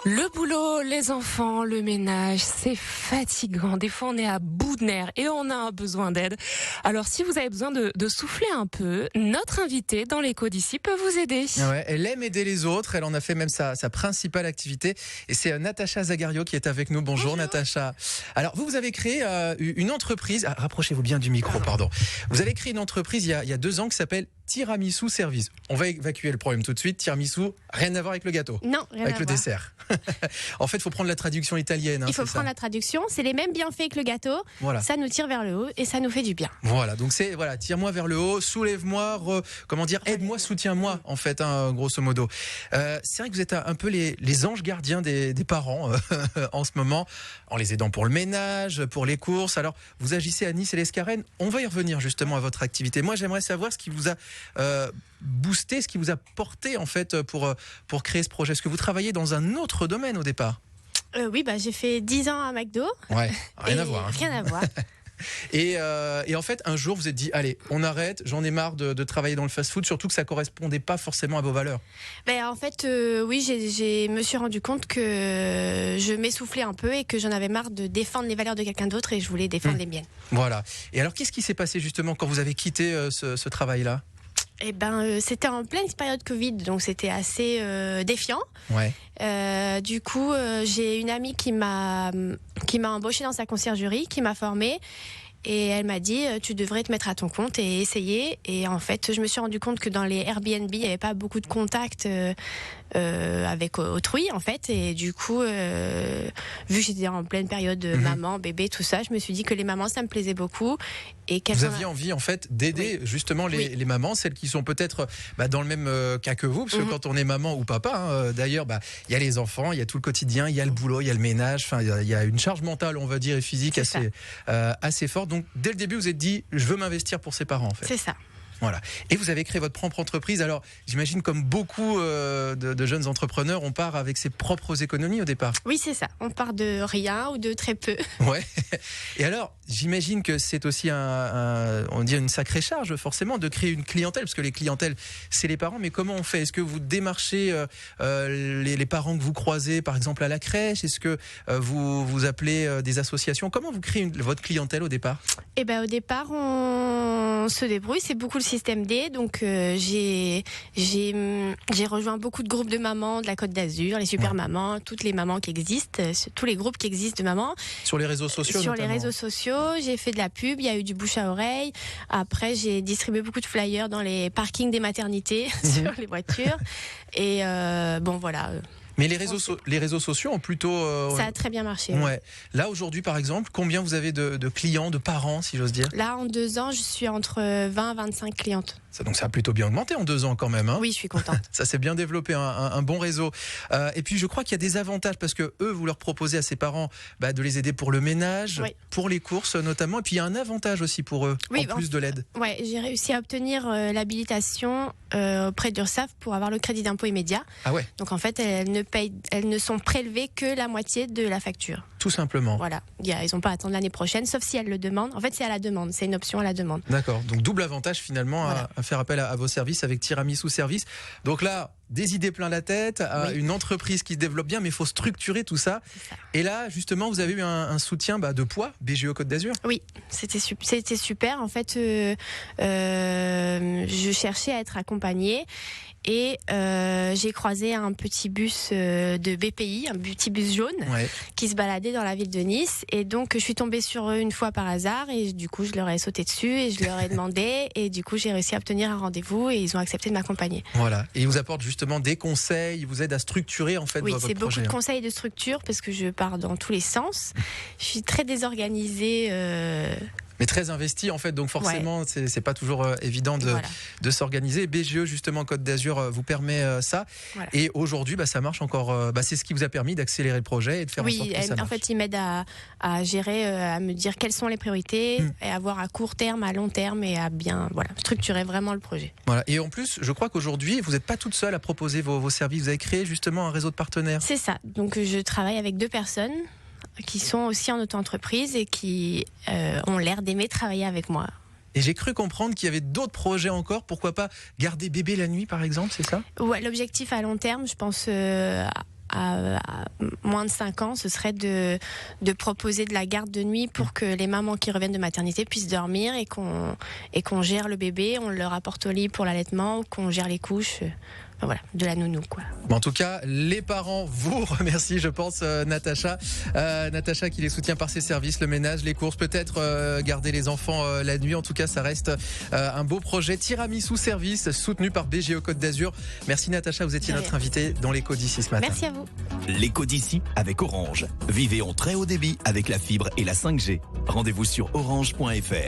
Le boulot, les enfants, le ménage, c'est fatigant. Des fois, on est à bout de nerfs et on a un besoin d'aide. Alors, si vous avez besoin de souffler un peu, notre invitée dans l'écho d'ici peut vous aider. Ouais, elle aime aider les autres. Elle en a fait même sa principale activité. Et c'est Natacha Zagario qui est avec nous. Bonjour Natacha. Alors, vous avez créé une entreprise. Ah, rapprochez-vous bien du micro, pardon. Vous avez créé une entreprise il y a 2 ans qui s'appelle Tiramisu Service. On va évacuer le problème tout de suite. Tiramisu, rien à voir avec le gâteau. Non, rien avec à le voir. dessert. En fait, il faut prendre la traduction italienne. Il faut c'est prendre ça. la traduction. C'est les mêmes bienfaits que le gâteau. Voilà. Ça nous tire vers le haut et ça nous fait du bien. Voilà, donc c'est tire-moi vers le haut, soulève-moi, aide-moi, soutiens-moi en fait, grosso modo. C'est vrai que vous êtes un peu les anges gardiens des parents en ce moment, en les aidant pour le ménage, pour les courses. Alors, vous agissez à Nice et l'Escarène. On va y revenir justement à votre activité. Moi, j'aimerais savoir ce qui vous a boosté, ce qui vous a porté en fait pour créer ce projet. Est-ce que vous travaillez dans un autre domaine au départ? Oui, j'ai fait 10 ans à McDo. Ouais, rien Et à voir. Rien à voir. Et en fait, un jour, vous êtes dit, allez, on arrête, j'en ai marre de travailler dans le fast-food, surtout que ça correspondait pas forcément à vos valeurs. En fait, oui, me suis rendu compte que je m'essoufflais un peu et que j'en avais marre de défendre les valeurs de quelqu'un d'autre et je voulais défendre les miennes. Voilà. Et alors, qu'est-ce qui s'est passé justement quand vous avez quitté ce travail-là? C'était en pleine période Covid, donc c'était assez défiant. Ouais. Du coup, j'ai une amie qui m'a embauchée dans sa conciergerie, qui m'a formée. Et elle m'a dit, tu devrais te mettre à ton compte et essayer. Et en fait, je me suis rendu compte que dans les Airbnb, il n'y avait pas beaucoup de contacts avec autrui, en fait. Et du coup, vu que j'étais en pleine période maman, bébé, tout ça, je me suis dit que les mamans, ça me plaisait beaucoup. Et vous aviez envie, en fait, d'aider justement les mamans, celles qui sont peut-être dans le même cas que vous, parce que quand on est maman ou papa, d'ailleurs, il y a les enfants, il y a tout le quotidien, il y a le boulot, il y a le ménage, enfin, il y a une charge mentale, on va dire, et physique assez forte. Donc, dès le début, vous êtes dit, je veux m'investir pour ses parents, en fait. C'est ça. Voilà. Et vous avez créé votre propre entreprise. Alors, j'imagine comme beaucoup de jeunes entrepreneurs, on part avec ses propres économies au départ. Oui, c'est ça. On part de rien ou de très peu. Ouais. Et alors, j'imagine que c'est aussi on dit une sacrée charge, forcément, de créer une clientèle, parce que les clientèles, c'est les parents. Mais comment on fait? Est-ce que vous démarchez les parents que vous croisez, par exemple, à la crèche? Est-ce que vous appelez des associations? Comment vous créez votre clientèle au départ? Au départ, on se débrouille. C'est beaucoup le système D. Donc, j'ai rejoint beaucoup de groupes de mamans de la Côte d'Azur, les super mamans, toutes les mamans qui existent, tous les groupes qui existent de mamans. Sur les réseaux sociaux, Sur notamment. les réseaux sociaux, j'ai fait de la pub. Il y a eu du bouche à oreille. Après, j'ai distribué beaucoup de flyers dans les parkings des maternités sur les voitures. Et voilà. Mais les réseaux sociaux ont plutôt... Ça a très bien marché. Ouais. Là, aujourd'hui, par exemple, combien vous avez de clients, de parents, si j'ose dire? Là, en 2 ans, je suis entre 20 et 25 clientes. Donc ça a plutôt bien augmenté en 2 ans quand même. Hein. Oui, je suis contente. Ça s'est bien développé, un bon réseau. Et puis je crois qu'il y a des avantages parce que eux, vous leur proposez à ces parents de les aider pour le ménage, pour les courses notamment. Et puis il y a un avantage aussi pour eux, en plus de l'aide. Ouais, j'ai réussi à obtenir l'habilitation auprès d'URSSAF pour avoir le crédit d'impôt immédiat. Ah ouais. Donc en fait, elles ne sont prélevées que la moitié de la facture. Tout simplement. Voilà. Ils n'ont pas à attendre l'année prochaine, sauf si elles le demandent. En fait, c'est à la demande. C'est une option à la demande. D'accord. Donc double avantage finalement à faire appel à vos services avec Tiramisu Service. Donc là, des idées plein la tête, une entreprise qui se développe bien, mais il faut structurer tout ça. Et là, justement, vous avez eu un soutien de poids, BGE Côte d'Azur. Oui, c'était super. En fait, je cherchais à être accompagnée. Et j'ai croisé un petit bus de BPI, un petit bus jaune, qui se baladait dans la ville de Nice. Et donc, je suis tombée sur eux une fois par hasard. Et du coup, je leur ai sauté dessus et je leur ai demandé. Et du coup, j'ai réussi à obtenir un rendez-vous et ils ont accepté de m'accompagner. Voilà. Et ils vous apportent justement des conseils, ils vous aident à structurer en fait votre projet. Oui, c'est beaucoup de conseils de structure parce que je pars dans tous les sens. Je suis très désorganisée. Mais très investi en fait, donc forcément c'est pas toujours évident de s'organiser. BGE justement Côte d'Azur vous permet ça. Voilà. Et aujourd'hui ça marche encore. C'est ce qui vous a permis d'accélérer le projet et de faire en sorte que ça marche. En fait, il m'aide à gérer, à me dire quelles sont les priorités et à voir à court terme, à long terme et à bien structurer vraiment le projet. Voilà. Et en plus, je crois qu'aujourd'hui vous n'êtes pas toute seule à proposer vos services. Vous avez créé justement un réseau de partenaires. C'est ça. Donc je travaille avec 2 personnes qui sont aussi en auto-entreprise et qui ont l'air d'aimer travailler avec moi. Et j'ai cru comprendre qu'il y avait d'autres projets encore. Pourquoi pas garder bébé la nuit, par exemple, c'est ça ? Ouais, l'objectif à long terme, je pense à moins de 5 ans, ce serait de proposer de la garde de nuit pour que les mamans qui reviennent de maternité puissent dormir et qu'on gère le bébé, on le rapporte au lit pour l'allaitement, qu'on gère les couches. Voilà, de la nounou, quoi. En tout cas, les parents vous remercient, je pense, Natacha. Natacha qui les soutient par ses services, le ménage, les courses, peut-être garder les enfants la nuit. En tout cas, ça reste un beau projet. Tiramisu Service, soutenu par BGE Côte d'Azur. Merci Natacha, vous étiez notre invitée dans l'écho d'ici ce matin. Merci à vous. L'écho d'ici avec Orange. Vivez en très haut débit avec la fibre et la 5G. Rendez-vous sur orange.fr.